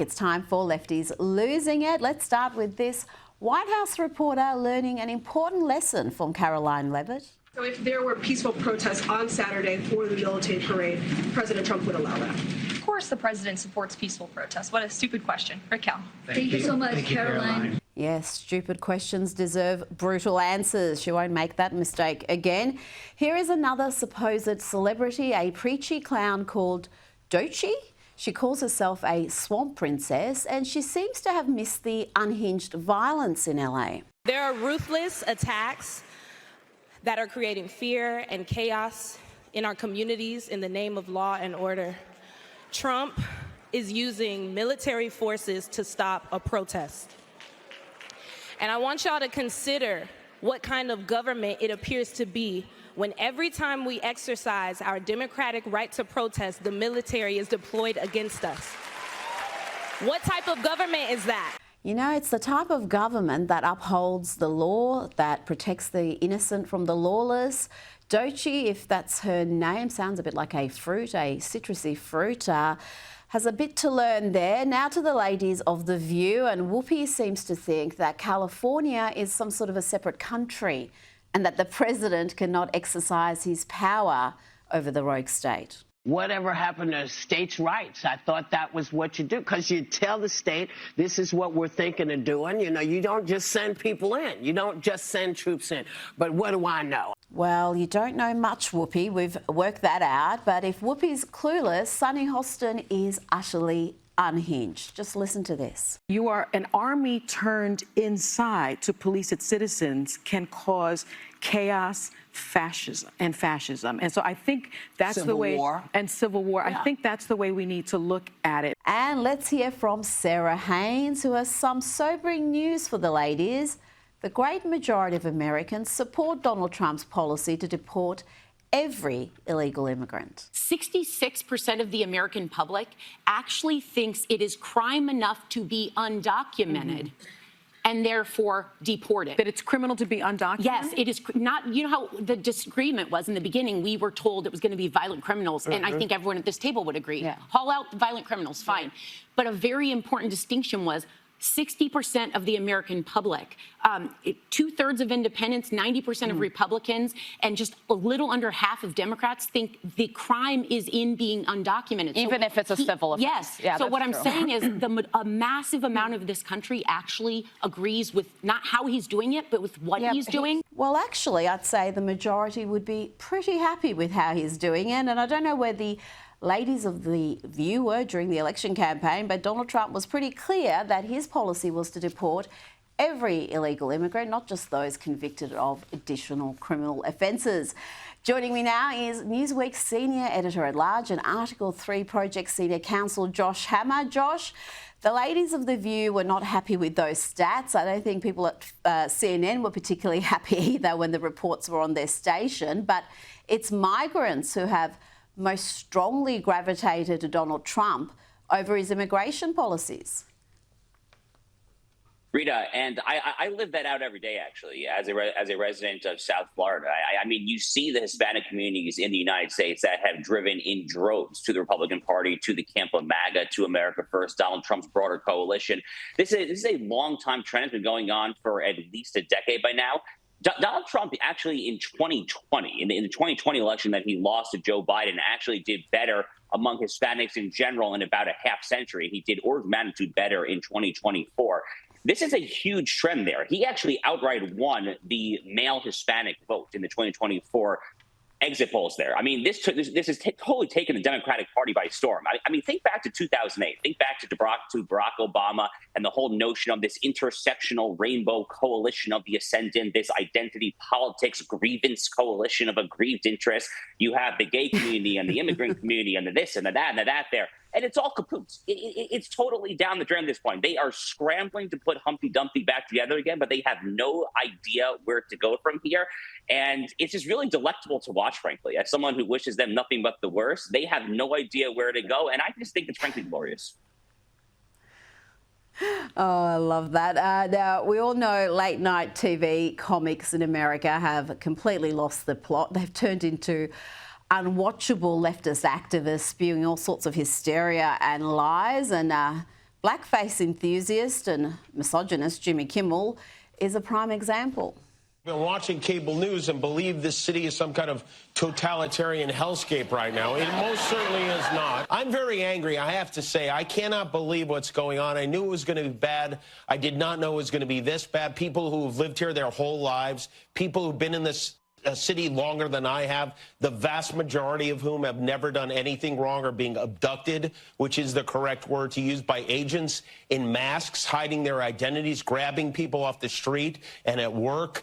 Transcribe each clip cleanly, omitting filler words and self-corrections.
It's time for Lefties Losing It. Let's start with this White House reporter learning an important lesson from Caroline Levitt. So if there were peaceful protests on Saturday for the militant parade, President Trump would allow that? Of course the president supports peaceful protests. What a stupid question. Raquel. Thank you so much, Caroline. Yes, stupid questions deserve brutal answers. She won't make that mistake again. Here is another supposed celebrity, a preachy clown called Doechii. She calls herself a swamp princess, and she seems to have missed the unhinged violence in LA. There are ruthless attacks that are creating fear and chaos in our communities in the name of law and order. Trump is using military forces to stop a protest. And I want y'all to consider what kind of government it appears to be when every time we exercise our democratic right to protest, the military is deployed against us. What type of government is that? You know, it's the type of government that upholds the law, that protects the innocent from the lawless. Doechii, if that's her name, sounds a bit like a fruit, a citrusy fruit, has a bit to learn there. Now to the ladies of The View, and Whoopi seems to think that California is some sort of a separate country and that the president cannot exercise his power over the rogue state. Whatever happened to states' rights? I thought that was what you do, because you tell the state, this is what we're thinking of doing. You know, you don't just send people in. You don't just send troops in. But what do I know? Well, you don't know much, Whoopi. We've worked that out. But if Whoopi's clueless, Sunny Hostin is utterly unhinged. Just listen to this. You are an army turned inside to police its citizens can cause chaos, fascism. And so I think that's the way. Civil war. And civil war. Yeah. I think that's the way we need to look at it. And let's hear from Sarah Haynes, who has some sobering news for the ladies. The great majority of Americans support Donald Trump's policy to deport every illegal immigrant. 66% of the American public actually thinks it is crime enough to be undocumented and therefore deported. That it's criminal to be undocumented? Yes, it is not. You know how the disagreement was in the beginning? We were told it was going to be violent criminals, and I think everyone at this table would agree. Yeah. Haul out the violent criminals, fine. But a very important distinction was 60% of the American public, 2/3 of independents, 90% of Republicans, and just a little under half of Democrats think the crime is in being undocumented. Even if it's a civil offense. Yes. Yeah, so what I'm true. saying is a massive amount of this country actually agrees with not how he's doing it, but with what he's doing. Well, actually, I'd say the majority would be pretty happy with how he's doing it. And I don't know where the ladies of The View were during the election campaign, but Donald Trump was pretty clear that his policy was to deport every illegal immigrant, not just those convicted of additional criminal offences. Joining me now is Newsweek's senior editor-at-large and Article 3 Project Senior Counsel Josh Hammer. Josh, the ladies of The View were not happy with those stats. I don't think people at CNN were particularly happy either when the reports were on their station, but it's migrants who have most strongly gravitated to Donald Trump over his immigration policies. Rita, and I live that out every day, actually, as a resident of South Florida. I mean, you see the Hispanic communities in the United States that have driven in droves to the Republican Party, to the camp of MAGA, to America First, Donald Trump's broader coalition. This is a long-time trend. It's been going on for at least a decade by now. Donald Trump actually in 2020, in the 2020 election that he lost to Joe Biden, actually did better among Hispanics in general in about a half century. He did orders of magnitude better in 2024. This is a huge trend there. He actually outright won the male Hispanic vote in the 2024 exit polls there. I mean, this has totally taken the Democratic Party by storm. I mean, think back to 2008. Think back to Barack Obama and the whole notion of this intersectional rainbow coalition of the ascendant, this identity politics grievance coalition of aggrieved interests. You have the gay community and the immigrant community and the this and the that and the that there. And it's all kaput. It's totally down the drain at this point. They are scrambling to put Humpty Dumpty back together again, but they have no idea where to go from here. And it's just really delectable to watch, frankly. As someone who wishes them nothing but the worst, they have no idea where to go. And I just think it's frankly glorious. Oh, I love that. Now, we all know late night TV comics in America have completely lost the plot. They've turned into unwatchable leftist activists spewing all sorts of hysteria and lies. And Blackface enthusiast and misogynist Jimmy Kimmel is a prime example. Been watching cable news and believe this city is some kind of totalitarian hellscape right now. It most certainly is not. I'm very angry, I have to say. I cannot believe what's going on. I knew it was going to be bad. I did not know it was going to be this bad. People who have lived here their whole lives, people who've been in this city longer than I have, the vast majority of whom have never done anything wrong, are being abducted, which is the correct word to use, by agents in masks, hiding their identities, grabbing people off the street and at work,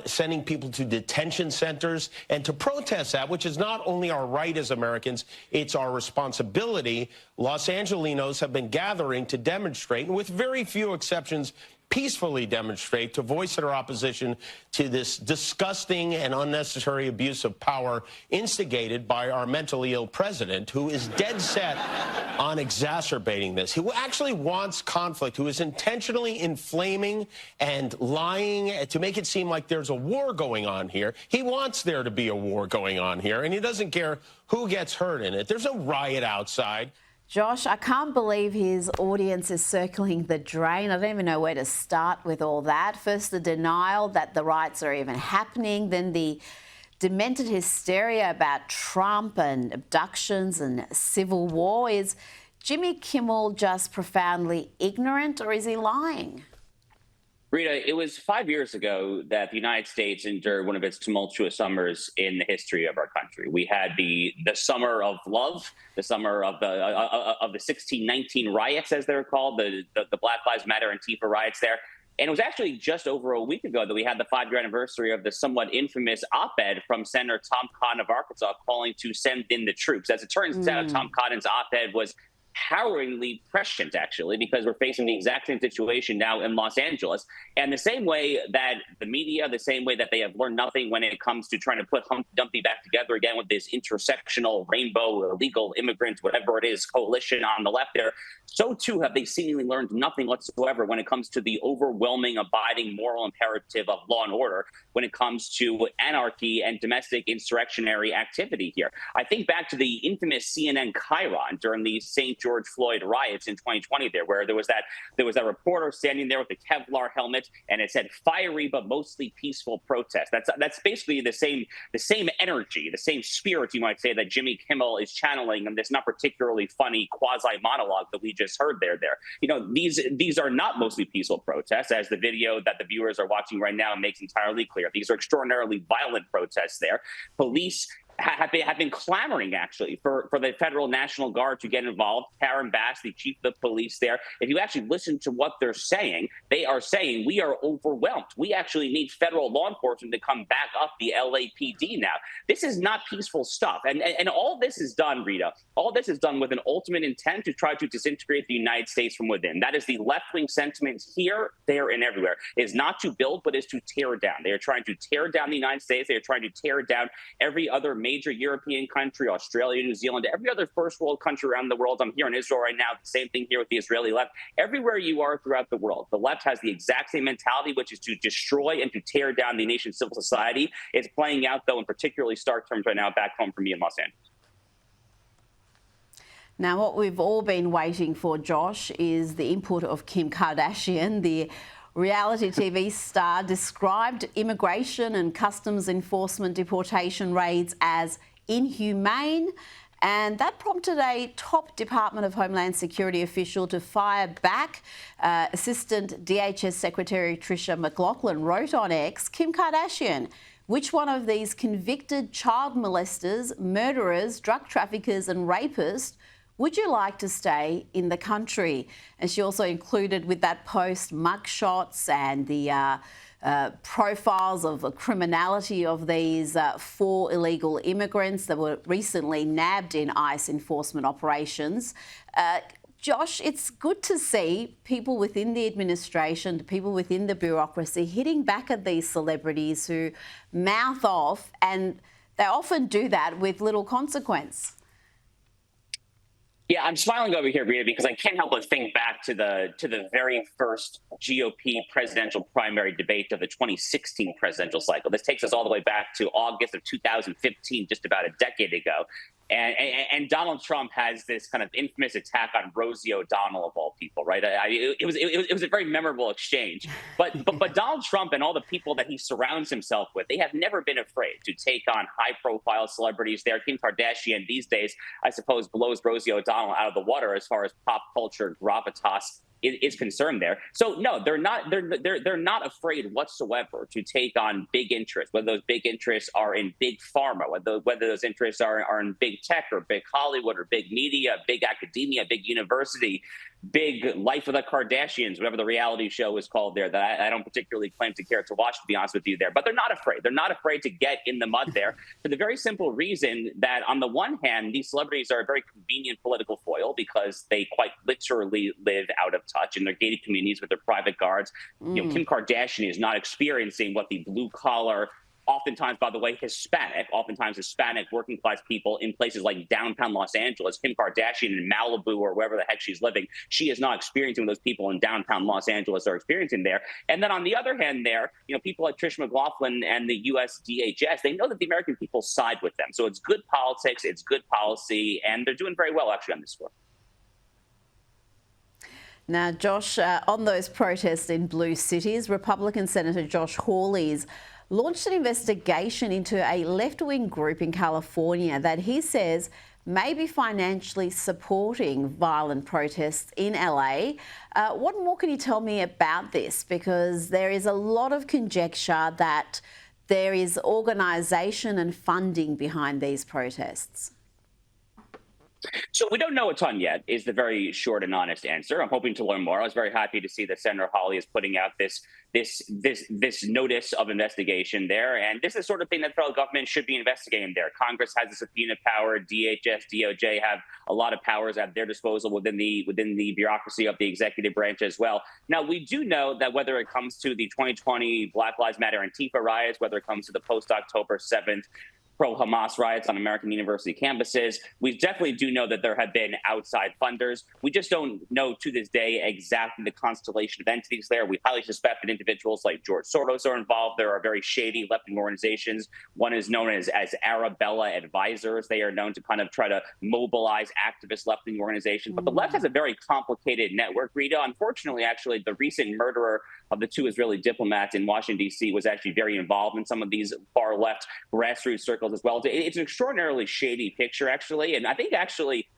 sending people to detention centers. And to protest that, which is not only our right as Americans, it's our responsibility, Los Angelenos have been gathering to demonstrate, and with very few exceptions, peacefully demonstrate, to voice their opposition to this disgusting and unnecessary abuse of power instigated by our mentally ill president, who is dead set on exacerbating this, who actually wants conflict, who is intentionally inflaming and lying to make it seem like there's a war going on here. He wants there to be a war going on here, and he doesn't care who gets hurt in it. There's a riot outside. Josh, I can't believe his audience is circling the drain. I don't even know where to start with all that. First, the denial that the riots are even happening, then the demented hysteria about Trump and abductions and civil war. Is Jimmy Kimmel just profoundly ignorant, or is he lying? Rita, it was 5 years ago that the United States endured one of its tumultuous summers in the history of our country. We had the summer of love, the summer of the 1619 riots, as they're called, the Black Lives Matter and Antifa riots there. And it was actually just over a week ago that we had the 5-year anniversary of the somewhat infamous op-ed from Senator Tom Cotton of Arkansas calling to send in the troops. As it turns out, Tom Cotton's op-ed was harrowingly prescient, actually, because we're facing the exact same situation now in Los Angeles. And the same way that the media, the same way that they have learned nothing when it comes to trying to put Humpty Dumpty back together again with this intersectional rainbow illegal immigrant, whatever it is, coalition on the left there, so too have they seemingly learned nothing whatsoever when it comes to the overwhelming, abiding moral imperative of law and order when it comes to anarchy and domestic insurrectionary activity here. I think back to the infamous CNN Chiron during the St. George Floyd riots in 2020 there, where there was that reporter standing there with a Kevlar helmet and it said fiery but mostly peaceful protest. That's basically the same energy, the same spirit, you might say, that Jimmy Kimmel is channeling in this not particularly funny quasi monologue that we just heard there. You know, these are not mostly peaceful protests, as the video that the viewers are watching right now makes entirely clear. These are extraordinarily violent protests there. Police have been clamoring, actually, for the Federal National Guard to get involved. Karen Bass, the chief of the police there, if you actually listen to what they're saying, they are saying we are overwhelmed. We actually need federal law enforcement to come back up the LAPD now. This is not peaceful stuff. And all this is done, Rita, all this is done with an ultimate intent to try to disintegrate the United States from within. That is the left-wing sentiment here, there, and everywhere. It is not to build, but is to tear down. They are trying to tear down the United States. They are trying to tear down every other major European country, Australia, New Zealand, every other first world country around the world. I'm here in Israel right now. The same thing here with the Israeli left. Everywhere you are throughout the world, the left has the exact same mentality, which is to destroy and to tear down the nation's civil society. It's playing out, though, in particularly stark terms right now back home for me in Los Angeles. Now, what we've all been waiting for, Josh, is the input of Kim Kardashian. The reality TV star described immigration and customs enforcement deportation raids as inhumane, and that prompted a top Department of Homeland Security official to fire back. Assistant DHS Secretary Tricia McLaughlin wrote on X, Kim Kardashian, which one of these convicted child molesters, murderers, drug traffickers and rapists would you like to stay in the country? And she also included with that post mugshots and the profiles of the criminality of these 4 illegal immigrants that were recently nabbed in ICE enforcement operations. Josh, it's good to see people within the administration, people within the bureaucracy hitting back at these celebrities who mouth off, and they often do that with little consequence. Yeah, I'm smiling over here, Rita, because I can't help but think back to the very first GOP presidential primary debate of the 2016 presidential cycle. This takes us all the way back to August of 2015, just about a decade ago. And Donald Trump has this kind of infamous attack on Rosie O'Donnell of all people, right? It was a very memorable exchange. But Donald Trump and all the people that he surrounds himself with, they have never been afraid to take on high-profile celebrities. There, Kim Kardashian these days, I suppose, blows Rosie O'Donnell out of the water as far as pop culture gravitas is concerned there. So no, they're not afraid whatsoever to take on big interests, whether those big interests are in big pharma, whether those interests are in big tech or big Hollywood or big media, big academia, big university, big Life of the Kardashians, whatever the reality show is called there, that I don't particularly claim to care to watch, to be honest with you there. But they're not afraid. They're not afraid to get in the mud there for the very simple reason that on the one hand, these celebrities are a very convenient political foil because they quite literally live out of touch in their gated communities with their private guards. You know, Kim Kardashian is not experiencing what the blue collar, oftentimes, by the way, Hispanic working class people in places like downtown Los Angeles, Kim Kardashian in Malibu or wherever the heck she's living, she is not experiencing what those people in downtown Los Angeles are experiencing there. And then on the other hand there, you know, people like Trish McLaughlin and the US DHS, they know that the American people side with them. So it's good politics, it's good policy, and they're doing very well actually on this score. Now, Josh, on those protests in blue cities, Republican Senator Josh Hawley's launched an investigation into a left-wing group in California that he says may be financially supporting violent protests in LA. What more can you tell me about this? Because there is a lot of conjecture that there is organisation and funding behind these protests. So we don't know a ton yet, is the very short and honest answer. I'm hoping to learn more. I was very happy to see that Senator Hawley is putting out this notice of investigation there. And this is the sort of thing that the federal government should be investigating there. Congress has the subpoena power. DHS, DOJ have a lot of powers at their disposal within the bureaucracy of the executive branch as well. Now, we do know that whether it comes to the 2020 Black Lives Matter Antifa riots, whether it comes to the post-October 7th pro-Hamas riots on American university campuses, we definitely do know that there have been outside funders. We just don't know to this day exactly the constellation of entities there. We highly suspect that individuals like George Soros are involved. There are very shady left-wing organizations. One is known as Arabella Advisors. They are known to kind of try to mobilize activist left-wing organizations. But the left has a very complicated network, Rita. Unfortunately, actually, the recent murderer of the two Israeli diplomats in Washington, D.C. was actually very involved in some of these far-left grassroots circles as well. It's an extraordinarily shady picture, actually. And I think, actually,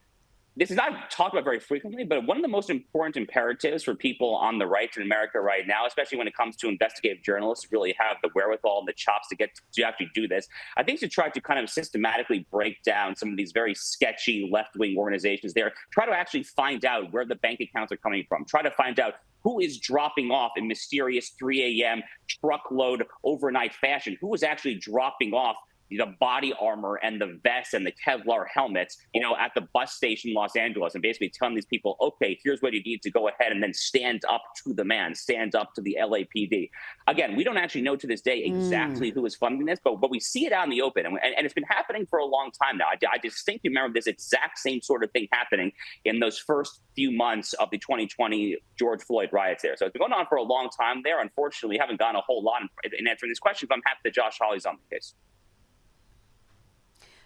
this is not talked about very frequently, but one of the most important imperatives for people on the right in America right now, especially when it comes to investigative journalists who really have the wherewithal and the chops to actually do this, I think to try to kind of systematically break down some of these very sketchy left-wing organizations there, try to actually find out where the bank accounts are coming from, try to find out who is dropping off in mysterious 3 a.m. truckload overnight fashion, who is actually dropping off the body armor and the vests and the Kevlar helmets, at the bus station in Los Angeles, and basically telling these people, okay, here's what you need to go ahead and then stand up to the man, stand up to the LAPD. Again, we don't actually know to this day exactly who is funding this, but we see it out in the open, and it's been happening for a long time now. I distinctly remember this exact same sort of thing happening in those first few months of the 2020 George Floyd riots there. So it's been going on for a long time there. Unfortunately, we haven't gotten a whole lot in answering this question, but I'm happy that Josh Hawley's on the case.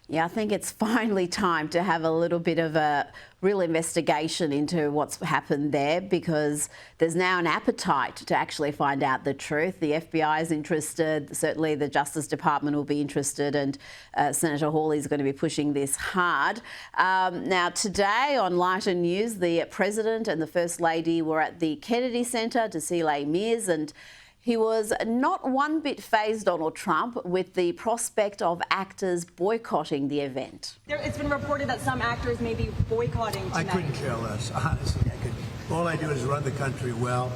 Yeah, I think it's finally time to have a little bit of a real investigation into what's happened there, because there's now an appetite to actually find out the truth. The FBI is interested, certainly the Justice Department will be interested, and Senator Hawley is going to be pushing this hard. Now, today on Lighter News, the President and the First Lady were at the Kennedy Center to see Les Mis, and he was not one bit fazed, Donald Trump, with the prospect of actors boycotting the event. It's been reported that some actors may be boycotting tonight. I couldn't care less, honestly. All I do is run the country well.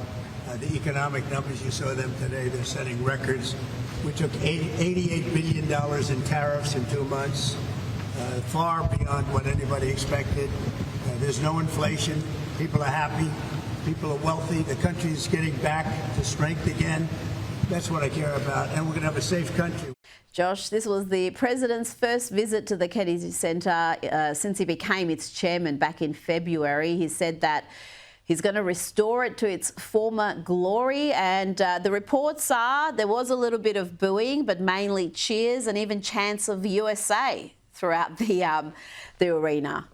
The economic numbers, you saw them today, they're setting records. We took $88 billion in tariffs in 2 months, far beyond what anybody expected. There's no inflation. People are happy. People are wealthy. The country is getting back to strength again. That's what I care about. And we're going to have a safe country. Josh, this was the President's first visit to the Kennedy Center since he became its chairman back in February. He said that he's going to restore it to its former glory. And the reports are there was a little bit of booing, but mainly cheers and even chants of USA throughout the arena.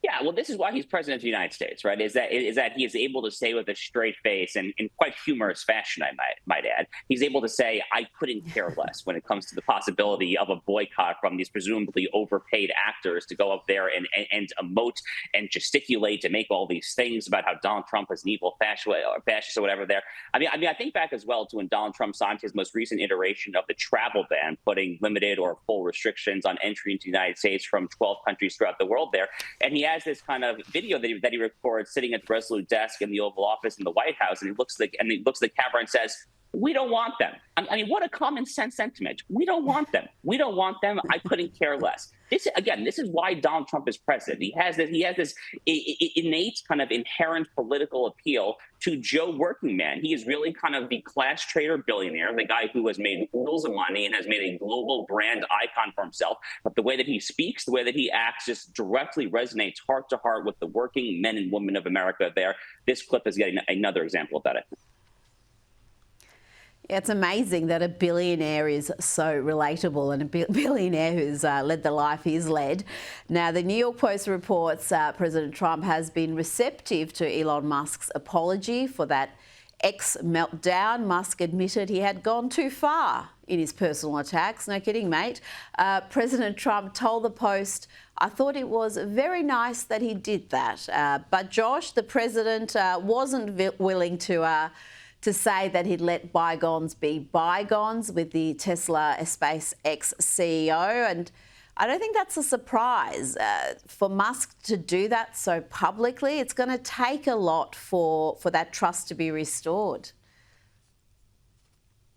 Yeah, well, this is why he's president of the United States, right? Is that he is able to say with a straight face and in quite humorous fashion, I might add, he's able to say, I couldn't care less when it comes to the possibility of a boycott from these presumably overpaid actors to go up there and emote and gesticulate and make all these things about how Donald Trump is an evil fascist or whatever there. I mean, I think back as well to when Donald Trump signed his most recent iteration of the travel ban, putting limited or full restrictions on entry into the United States from 12 countries throughout the world there. And he has this kind of video that he records sitting at the Resolute desk in the Oval Office in the White House, and he looks at the camera and says, "We don't want them." I mean, what a common sense sentiment. We don't want them. We don't want them. I couldn't care less. This is why Donald Trump is president. He has this innate kind of inherent political appeal to Joe Working Man. He is really kind of the class trader billionaire, the guy who has made oodles of money and has made a global brand icon for himself. But the way that he speaks, the way that he acts, just directly resonates heart to heart with the working men and women of America there. This clip is getting another example of that, I think. It's amazing that a billionaire is so relatable, and a billionaire who's led the life he's led. Now, the New York Post reports President Trump has been receptive to Elon Musk's apology for that X meltdown. Musk admitted he had gone too far in his personal attacks. No kidding, mate. President Trump told the Post, "I thought it was very nice that he did that." But Josh, the president, wasn't willing to say that he'd let bygones be bygones with the Tesla SpaceX CEO. And I don't think that's a surprise. For Musk to do that so publicly, it's going to take a lot for that trust to be restored.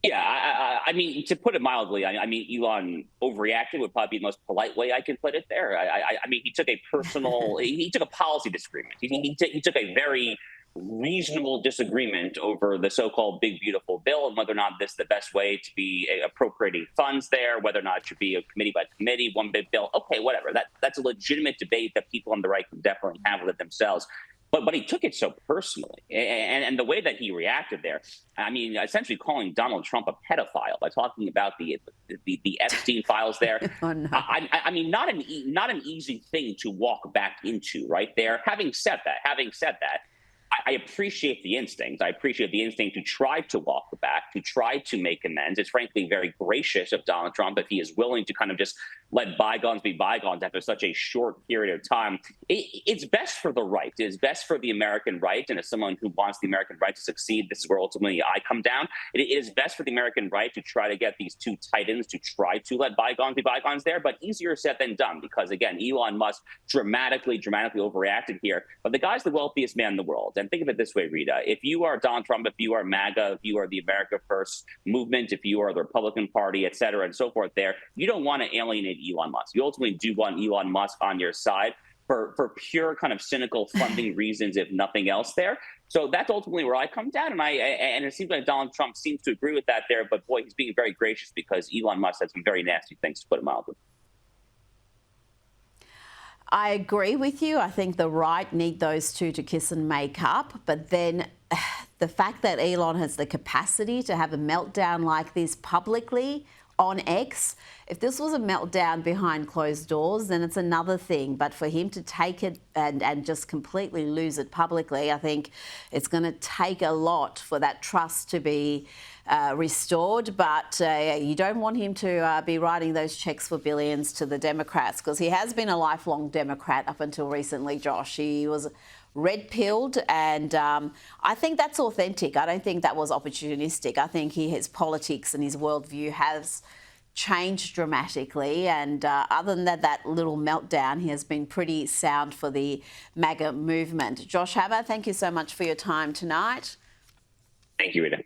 Yeah, I mean, to put it mildly, I mean, Elon overreacted would probably be the most polite way I can put it there. I mean, he took a personal, he took a policy disagreement. He took a very reasonable disagreement over the so-called big, beautiful bill and whether or not this is the best way to be appropriating funds there, whether or not it should be a committee by committee, one big bill. Okay, whatever. That's a legitimate debate that people on the right can definitely have with it themselves. But he took it so personally, and the way that he reacted there, I mean, essentially calling Donald Trump a pedophile by talking about the Epstein files there. Oh, no. I mean, not an easy thing to walk back into right there. Having said that, I appreciate the instinct. I appreciate the instinct to try to walk back, to try to make amends. It's frankly very gracious of Donald Trump if he is willing to kind of just let bygones be bygones after such a short period of time. It's best for the right. It is best for the American right. And as someone who wants the American right to succeed, this is where ultimately I come down. It is best for the American right to try to get these two titans to try to let bygones be bygones there, but easier said than done because, again, Elon Musk dramatically overreacted here. But the guy's the wealthiest man in the world. And think of it this way, Rita. If you are Donald Trump, if you are MAGA, if you are the America First movement, if you are the Republican Party, et cetera, and so forth there, you don't want to alienate Elon Musk. You ultimately do want Elon Musk on your side for pure kind of cynical funding reasons, if nothing else there. So that's ultimately where I come down. And it seems like Donald Trump seems to agree with that there. But, boy, he's being very gracious because Elon Musk had some very nasty things, to put it mildly. I agree with you. I think the right need those two to kiss and make up. But then the fact that Elon has the capacity to have a meltdown like this publicly on X, if this was a meltdown behind closed doors, then it's another thing. But for him to take it and just completely lose it publicly, I think it's going to take a lot for that trust to be restored. But you don't want him to be writing those checks for billions to the Democrats, because he has been a lifelong Democrat up until recently, Josh. He was red-pilled, and I think that's authentic. I don't think that was opportunistic. I think his politics and his worldview has changed dramatically, and other than that little meltdown, he has been pretty sound for the MAGA movement. Josh Haber, thank you so much for your time tonight. Thank you, Rita.